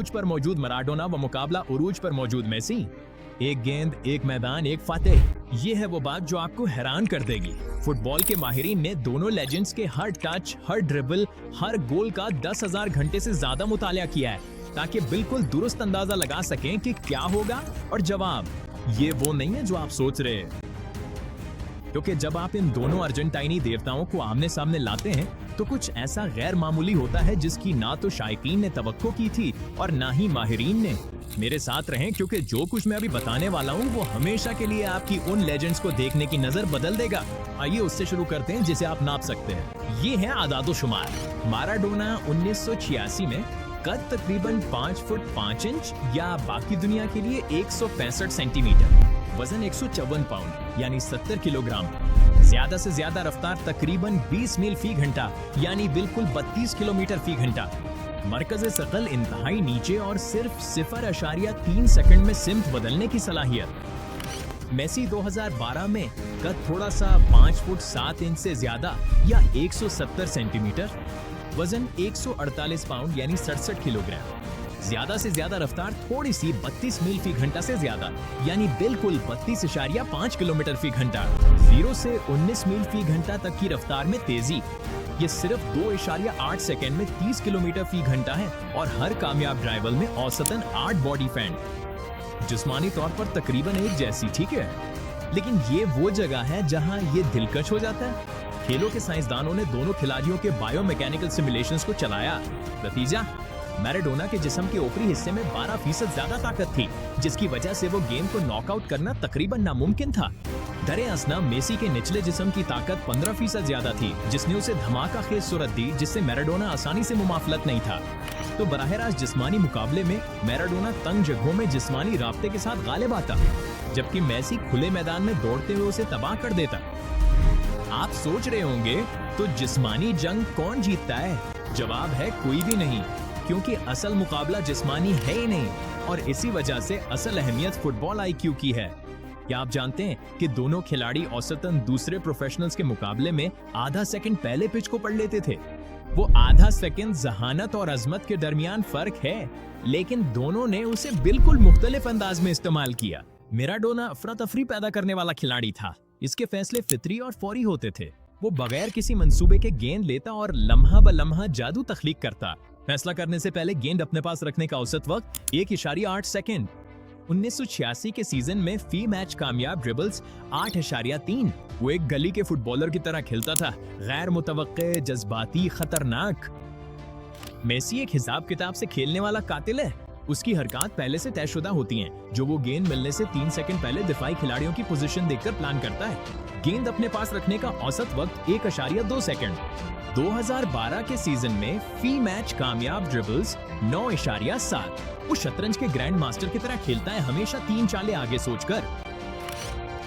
अरूज पर मौजूद मैराडोना व मुकाबला उरूज पर मौजूद मेसी। एक गेंद, एक मैदान, एक फातेह। ये है वो बात जो आपको हैरान कर देगी। फुटबॉल के माहिरीन ने दोनों लेजेंड्स के हर टच, हर ड्रिबल, हर गोल का 10,000 घंटे से ज्यादा मुतालिया किया है ताकि बिल्कुल दुरुस्त अंदाजा लगा सकें कि क्या होगा। और जवाब ये वो नहीं है जो आप सोच रहे हैं, क्योंकि जब आप इन दोनों अर्जेंटाइनी देवताओं को आमने सामने लाते हैं तो कुछ ऐसा गैर मामूली होता है जिसकी ना तो शायकीन ने तवक्को की थी और ना ही माहिरीन ने। मेरे साथ रहें क्योंकि जो कुछ मैं अभी बताने वाला हूँ वो हमेशा के लिए आपकी उन लेजेंड्स को देखने की नजर बदल देगा। आइए उससे शुरू करते हैं जिसे आप नाप सकते हैं। ये है आदादो-शुमार। मैराडोना 1986 में कद तकरीबन 5 फुट 5 इंच या बाकी दुनिया के लिए 165 सेंटीमीटर, वजन 154 पाउंड यानी 70 किलोग्राम, ज्यादा से ज्यादा रफ्तार तकरीबन 20 मील फी घंटा यानी बिल्कुल 32 किलोमीटर फी घंटा, मरकज़ सकल इंतहाई नीचे और सिर्फ 0.3 सेकंड में सिम्त बदलने की सलाहियत। मेसी 2012 में कद थोड़ा सा 5 फुट 7 इंच से ज्यादा या 170 सेंटीमीटर, वजन 148 पाउंड यानी 67 किलोग्राम, ज्यादा से ज्यादा रफ्तार थोड़ी सी 32 मील फी घंटा से ज्यादा यानी बिल्कुल 32.5 किलोमीटर फी घंटा। 0 से 19 मील फी घंटा तक की रफ्तार में तेजी, ये सिर्फ 2.8 सेकेंड में 30 किलोमीटर फी घंटा है और हर कामयाब ड्राइवर में औसतन 8 बॉडी फैंट। जिस्मानी तौर पर तकरीबन एक जैसी, ठीक है, लेकिन ये वो जगह है जहां ये दिलकश हो जाता है। खेलों के साइंसदानों ने दोनों खिलाड़ियों के बायोमैकेनिकल सिमुलेशंस को चलाया। नतीजा, मैराडोना के जिस्म के ऊपरी हिस्से में 12% ज्यादा ताकत थी, जिसकी वजह से वो गेम को नॉकआउट करना तकरीबन नामुमकिन था। दरे असना मेसी के निचले जिस्म की ताकत 15% ज्यादा थी, जिसने उसे धमाका खेज सूरत दी, जिससे मैराडोना आसानी से मुमाफलत नहीं था। तो बराह रास्त जिस्मानी मुकाबले में मैराडोना तंग जगहों में जिस्मानी राब्ते के साथ गालिब आता, जबकि मेसी खुले मैदान में दौड़ते हुए उसे तबाह कर देता। आप सोच रहे होंगे तो जिस्मानी जंग कौन जीतता है? जवाब है कोई भी नहीं, क्योंकि असल मुकाबला जिस्मानी है ही नहीं और इसी वजह से असल अहमियत फुटबॉल आईक्यू की है। क्या आप जानते हैं कि दोनों खिलाड़ी औसतन दूसरे प्रोफेशनल्स के मुकाबले में आधा सेकंड पहले पिच को पढ़ लेते थे? वो आधा सेकंड जहानत और अजमत के दरमियान फर्क है, लेकिन दोनों ने उसे बिल्कुल मुख्तलिफ अंदाज में इस्तेमाल किया। मैराडोना अफरा तफरी पैदा करने वाला खिलाड़ी था। इसके फैसले फितरी और फौरी होते थे। वो बगैर किसी मंसूबे के गेंद लेता और लम्हा ब लम्हा जादू तख्लीक करता। फैसला करने से पहले गेंद अपने पास रखने का औसत वक्त 1.8 सेकंड। 1986 के सीजन में फी मैच कामयाब ड्रिबल्स 8.3। वो एक गली के फुटबॉलर की तरह खेलता था, गैर मुतवक्के, जज्बाती, खतरनाक। मेसी एक हिसाब किताब से खेलने वाला कातिल है। उसकी हरकत पहले से तयशुदा होती हैं, जो वो गेंद मिलने से 3 सेकंड पहले दिफाई खिलाड़ियों की पोजीशन देखकर प्लान करता है। गेंद अपने पास रखने का औसत वक्त 1.2 सेकंड। 2012 के सीजन में फी मैच कामयाब ड्रिबल्स 9.7। वो शतरंज के ग्रैंड मास्टर की तरह खेलता है, हमेशा 3 चालें आगे सोचकर।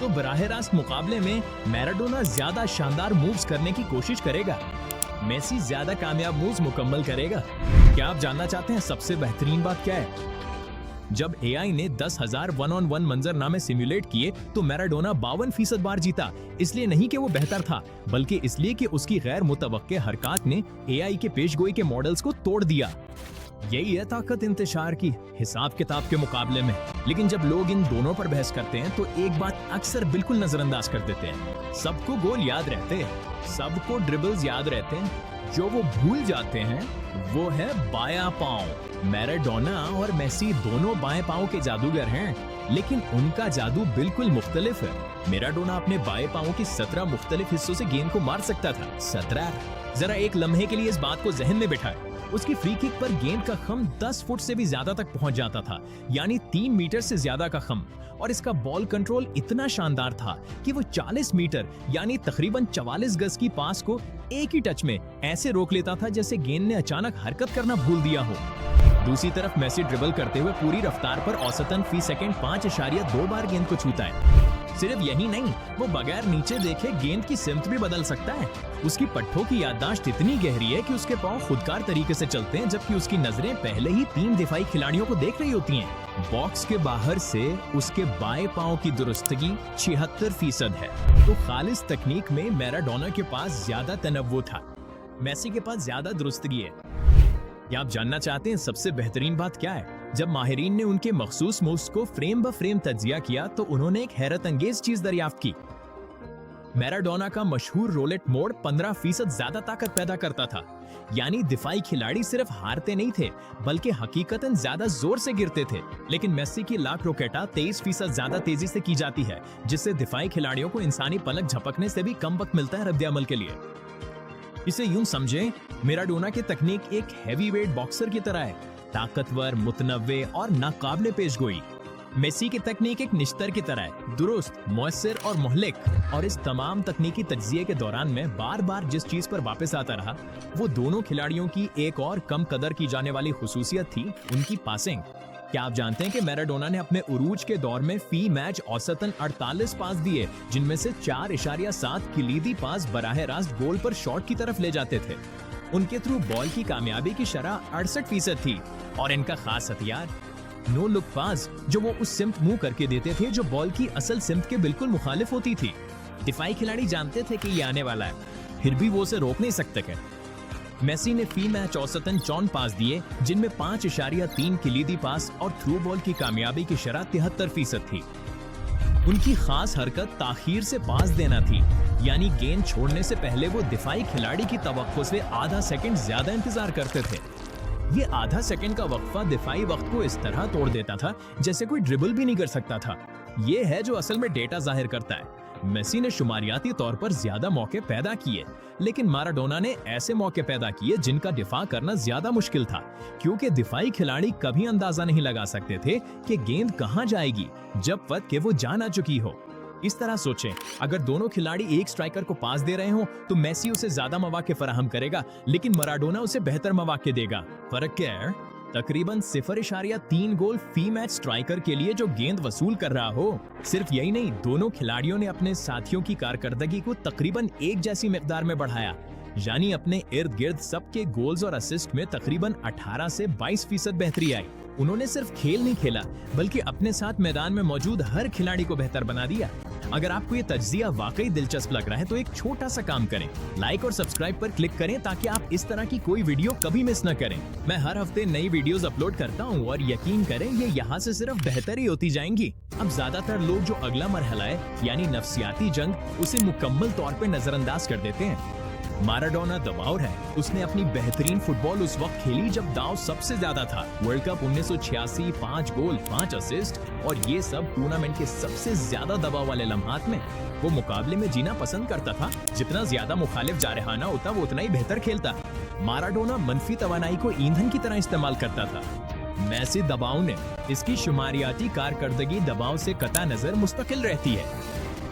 तो बराह रास्त मुकाबले में मैराडोना ज्यादा शानदार मूव्स करने की कोशिश करेगा, मेसी ज्यादा कामयाब मूव्स मुकम्मल करेगा। क्या आप जानना चाहते हैं सबसे बेहतरीन बात क्या है? जब एआई ने 10,000 1-on-1 मंजरनामे सिमुलेट किए तो मैराडोना 52% बार जीता। इसलिए नहीं कि वो बेहतर था, बल्कि इसलिए कि उसकी गैर मुतवक्के हरकत ने एआई के पेशगोई के मॉडल्स को तोड़ दिया। यही है ताकत इंतशार की हिसाब किताब के मुकाबले में। लेकिन जब लोग इन दोनों पर बहस करते हैं तो एक बात अक्सर बिल्कुल नजरअंदाज कर देते हैं। सबको गोल याद रहते हैं, सबको ड्रिबल्स याद रहते हैं, जो वो भूल जाते हैं वो है बायां पांव। मैराडोना और मेसी दोनों बाएं पांव के जादूगर हैं, लेकिन उनका जादू बिल्कुल मुख्तलिफ है। मैराडोना अपने बाएं पांव के 17 मुख्तलिफ हिस्सों से गेंद को मार सकता था। 17। जरा एक लम्हे के लिए इस बात को जहन में बिठाएं। उसकी फ्री किक पर गेंद का खम 10 फुट से भी ज्यादा तक पहुंच जाता था, यानी 3 मीटर से ज्यादा का खम। और इसका बॉल कंट्रोल इतना शानदार था कि वो 40 मीटर यानी तकरीबन 44 गज की पास को एक ही टच में ऐसे रोक लेता था जैसे गेंद ने अचानक हरकत करना भूल दिया हो। दूसरी तरफ मेसी ड्रिबल करते हुए पूरी रफ्तार पर औसतन फी सेकंड 5.2 बार गेंद को छूता है। सिर्फ यही नहीं, वो बगैर नीचे देखे गेंद की सिमत भी बदल सकता है। उसकी पट्टों की याददाश्त इतनी गहरी है कि उसके पांव खुदकार तरीके से चलते हैं, जबकि उसकी नजरें पहले ही 3 दिफाई खिलाड़ियों को देख रही होती हैं। बॉक्स के बाहर से उसके बाएं पांव की दुरुस्तगी 76% है। तो खालिस तकनीक में मैराडोना के पास ज्यादा तनव्वु था, मेसी के पास ज्यादा दुरुस्तगी है। क्या आप जानना चाहते हैं सबसे बेहतरीन बात क्या है? जब माहिरीन ने उनके मखसूस मूव्स को फ्रेम ब फ्रेम तज्जिया किया तो उन्होंने एक हैरत अंगेज चीज दरियाफ्त की। मैराडोना का मशहूर रोलेट मोड़ 15% ज्यादा ताकत पैदा करता था। यानी दिफाई खिलाड़ी सिर्फ हारते नहीं थे बल्कि हकीकतन ज्यादा जोर से गिरते थे। लेकिन मेस्सी की लाख रोकेटा 23% ज्यादा तेजी से की जाती है, जिससे दिफाई खिलाड़ियों को इंसानी पलक झपकने से भी कम वक्त मिलता है रद्द-ए-अमल के लिए। इसे यूं समझें, मैराडोना की तकनीक एक हैवीवेट बॉक्सर की तरह है, ताकतवर, मुतनव्वे और नाकाबिले पेशगोई। मेसी की तकनीक एक निश्तर की तरह है, दुरुस्त, मौसर और मोहलिक। और इस तमाम तकनीकी तज्जिए के दौरान मैं बार बार जिस चीज पर वापस आता रहा वो दोनों खिलाड़ियों की एक और कम कदर की जाने वाली खुसूसियत थी, उनकी पासिंग। क्या आप जानते हैं कि मैराडोना ने अपने उरूज के दौर में फी मैच औसतन 48 पास दिए, जिनमें से 4.7 किलीदी पास बराह रास्त गोल पर शॉट की तरफ ले जाते थे। उनके थ्रू बॉल की कामयाबी की शरह 68% थी। और इनका खास हथियार नो लुक पास, जो वो उस सिमत मुंह करके देते थे जो बॉल की असल सिमत के बिल्कुल मुखालिफ होती थी। दिफाई खिलाड़ी जानते थे कि ये आने वाला है, फिर भी वो उसे रोक नहीं सकते थे। मेसी ने फी मैच औसतन 54 पास दिए, जिनमें 5.3 किलीदी पास और थ्रू बॉल की कामयाबी की शरह 73% थी। उनकी खास हरकत ताखीर से पास देना थी, यानी गेंद छोड़ने से पहले वो दिफाई खिलाड़ी की तवक्को से आधा सेकंड ज्यादा इंतजार करते थे। ये आधा सेकंड का वक्फा दिफाई वक्त को इस तरह तोड़ देता था जैसे कोई ड्रिबल भी नहीं कर सकता था। ये है जो असल में डेटा जाहिर करता है। मेसी ने शुमारियाती तौर पर ज्यादा मौके पैदा किए, लेकिन माराडोना ने ऐसे मौके पैदा किए जिनका दिफा करना ज्यादा मुश्किल था, क्योंकि दिफाई खिलाड़ी कभी अंदाजा नहीं लगा सकते थे कि गेंद कहां जाएगी जब वक्त के वो जान आ चुकी हो। इस तरह सोचें, अगर दोनों खिलाड़ी एक स्ट्राइकर को पास दे रहे हों तो मेसी उसे ज्यादा मौके फराहम करेगा, लेकिन माराडोना उसे बेहतर मौके देगा। फर्क क्या है? तकरीबन 0.3 गोल फी मैच स्ट्राइकर के लिए जो गेंद वसूल कर रहा हो। सिर्फ यही नहीं, दोनों खिलाड़ियों ने अपने साथियों की कारकर्दगी को तकरीबन एक जैसी मिकदार में बढ़ाया, यानी अपने इर्द गिर्द सबके गोल्स और असिस्ट में तकरीबन 18 से 22% बेहतरी आई। उन्होंने सिर्फ खेल नहीं खेला बल्कि अपने साथ मैदान में मौजूद हर खिलाड़ी को बेहतर बना दिया। अगर आपको ये तज्जिया वाकई दिलचस्प लग रहा है तो एक छोटा सा काम करें, लाइक और सब्सक्राइब पर क्लिक करें ताकि आप इस तरह की कोई वीडियो कभी मिस न करें। मैं हर हफ्ते नई वीडियोस अपलोड करता हूँ और यकीन करें ये यहाँ से सिर्फ बेहतर ही होती जाएंगी। अब ज्यादातर लोग जो अगला मरहला है यानी नफ्सियाती जंग, उसे मुकम्मल तौर पे नजरअंदाज कर देते हैं। माराडोना दबाव है, उसने अपनी बेहतरीन फुटबॉल उस वक्त खेली जब दाव सबसे ज्यादा था। वर्ल्ड कप 1986, 5 गोल 5 असिस्ट, और ये सब टूर्नामेंट के सबसे ज्यादा दबाव वाले लम्हात में। वो मुकाबले में जीना पसंद करता था, जितना ज्यादा मुखालिफ जारहाना होता वो उतना ही बेहतर खेलता। माराडोना मनफी तवानाई को ईंधन की तरह इस्तेमाल करता था। मेसी दबाव ने, इसकी शुमारियाती कारकर्दगी दबाव से कता नजर मुस्तकिल रहती है,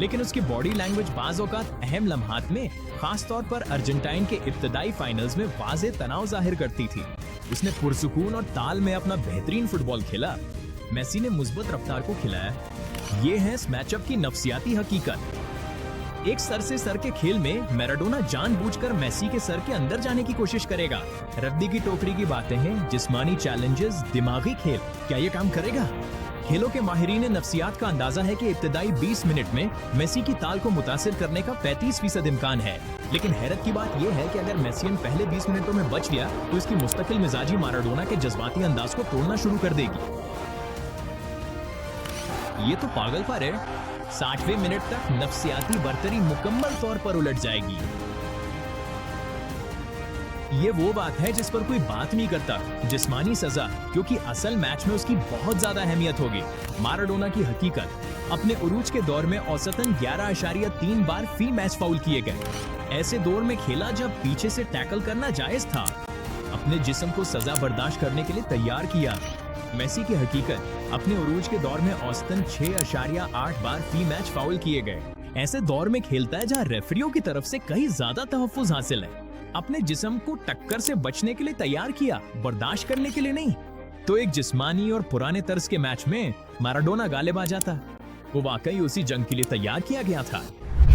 लेकिन उसकी बॉडी लैंग्वेज बाज़ औक़ात अहम लम्हात में, खास तौर पर अर्जेंटाइन के इब्तदाई फाइनल्स में वाज़े तनाव जाहिर करती थी। उसने पुरसुकून और ताल में अपना बेहतरीन फुटबॉल खेला। मेसी ने मुस्बत रफ्तार को खिलाया। ये है इस मैचअप की नफ्सियाती हकीकत। एक सर से सर के खेल में मैराडोना जानबूझकर मेसी के सर के अंदर जाने की कोशिश करेगा। रद्दी की टोकरी की बातें हैं, जिस्मानी चैलेंजेस, दिमागी खेल, क्या ये काम करेगा? खेलों के माहिरीन नफ्सियात का अंदाजा है कि इब्तदाई 20 मिनट में मेसी की ताल को मुतासिर करने का 35% इम्कान है। लेकिन हैरत की बात यह है कि अगर मेसियन पहले 20 मिनटों में बच गया तो इसकी मुस्तकिल मिजाजी माराडोना के जज्बाती अंदाज को तोड़ना शुरू कर देगी। ये तो पागलपन है। 60वें मिनट तक नफ्सियाती बर्तरी मुकम्मल तौर पर उलट जाएगी। ये वो बात है जिस पर कोई बात नहीं करता, जिस्मानी सजा, क्योंकि असल मैच में उसकी बहुत ज्यादा अहमियत होगी। माराडोना की हकीकत, अपने उरूज के दौर में औसतन 11.3 बार फी मैच फाउल किए गए। ऐसे दौर में खेला जब पीछे से टैकल करना जायज था। अपने जिस्म को सजा बर्दाश्त करने के लिए तैयार किया। मेसी की हकीकत, अपने उरूज के दौर में औसतन 6.8 बार फी मैच फाउल किए गए। ऐसे दौर में खेलता है जहाँ रेफरियों की तरफ से कहीं ज्यादा तहफ्फुज हासिल है। अपने जिस्म को टक्कर से बचने के लिए तैयार किया, बर्दाश्त करने के लिए नहीं। तो एक जिस्मानी और पुराने तर्ज के मैच में माराडोना गालिब आ जाता। वो वाकई उसी जंग के लिए तैयार किया गया था।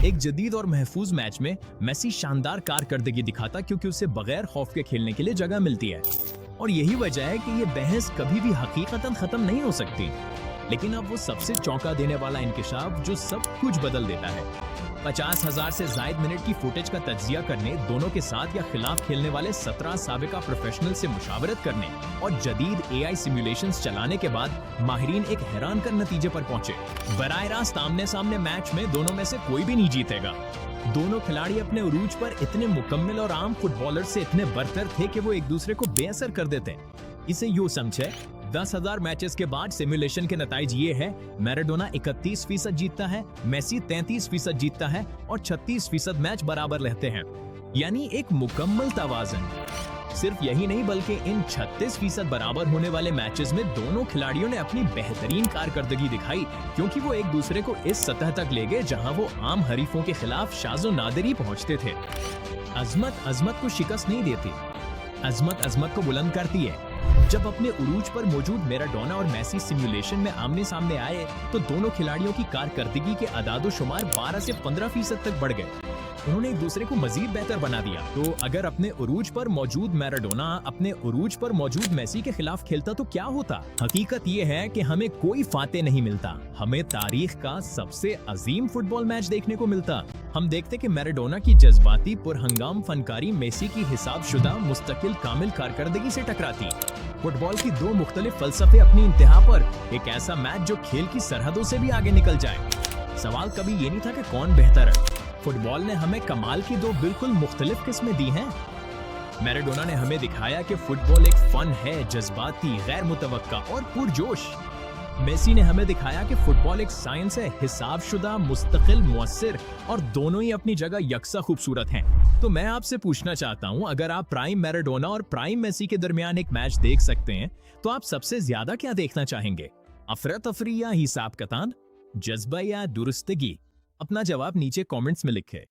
एक जदीद और महफूज मैच में मेसी शानदार कारकर्दगी दिखाता, क्योंकि उसे बगैर खौफ के खेलने के लिए जगह मिलती है। और यही वजह है कि ये बहस कभी भी हकीकतन खत्म नहीं हो सकती। लेकिन अब वो सबसे चौंका देने वाला इंकिशाफ जो सब कुछ बदल देता है। 50,000 से ज्यादा मिनट की फुटेज का तज्जिया करने, दोनों के साथ या खिलाफ खेलने वाले 17 साबिका प्रोफेशनल से मुशावरत करने और जदीद AI सिमुलेशंस चलाने के बाद माहिरीन एक हैरान कर नतीजे पर पहुंचे। बराह रास्त आमने सामने मैच में दोनों में से कोई भी नहीं जीतेगा। दोनों खिलाड़ी अपने उरूज पर इतने मुकम्मल और आम फुटबॉलर से इतने बरतर थे कि वो एक दूसरे को बेअसर कर देते। इसे यूं समझे, 10,000 मैचेस के बाद सिमुलेशन के नतीजे ये है: मैराडोना 31% जीतता है, मेसी 33% जीतता है और 36% मैच बराबर रहते हैं। यानी एक मुकम्मल तवाज़ुन। सिर्फ यही नहीं बल्कि इन 36% बराबर होने वाले मैचेस में दोनों खिलाड़ियों ने अपनी बेहतरीन कारकर्दगी दिखाई, क्योंकि वो एक दूसरे को इस सतह तक ले गए जहां वो आम हरीफों के खिलाफ शाज़ो नादिरी पहुंचते थे। अजमत को शिकस्त नहीं देती, अजमत को बुलंद करती है। जब अपने उरूज पर मौजूद मैराडोना और मेसी सिमुलेशन में आमने सामने आए तो दोनों खिलाड़ियों की कारकर्दगी के अदादो-शुमार 12 से 15% तक बढ़ गए। उन्होंने एक दूसरे को मजीद बेहतर बना दिया। तो अगर अपने उरूज पर मौजूद मैराडोना अपने उरूज पर मौजूद मेसी के खिलाफ खेलता तो क्या होता? हकीकत ये है कि हमें कोई फाते नहीं मिलता, हमें तारीख का सबसे अजीम फुटबॉल मैच देखने को मिलता। हम देखते कि मैराडोना की जज्बाती पुरहंगाम फनकारी मेसी की हिसाबशुदा मुस्तकिल कामिल कारकर्दगी से टकराती। फुटबॉल की दो मुख्तलिफ फलसफे अपनी इंतहा पर, एक ऐसा मैच जो खेल की सरहदों से भी आगे निकल जाए। सवाल कभी ये नहीं था कि कौन बेहतर है। फुटबॉल ने हमें कमाल की दो बिल्कुल मुख्तलिफ किस्में दी हैं। मैराडोना ने हमें दिखाया कि फुटबॉल एक फन है, जज्बाती, गैर मुतवक्का और पुरजोश। मेसी ने हमें दिखाया कि फुटबॉल एक साइंस है, हिसाबशुदा, मुस्तकिल, मुअस्सिर और दोनों ही अपनी जगह यकसा खूबसूरत हैं। तो मैं आपसे पूछना चाहता हूं, अगर आप प्राइम मैराडोना और प्राइम मेसी के दरमियान एक मैच देख सकते हैं तो आप सबसे ज्यादा क्या देखना चाहेंगे? अफरा तफरी या हिसाब कतान, जज्बा या दुरुस्तगी? अपना जवाब नीचे कमेंट्स में लिखें।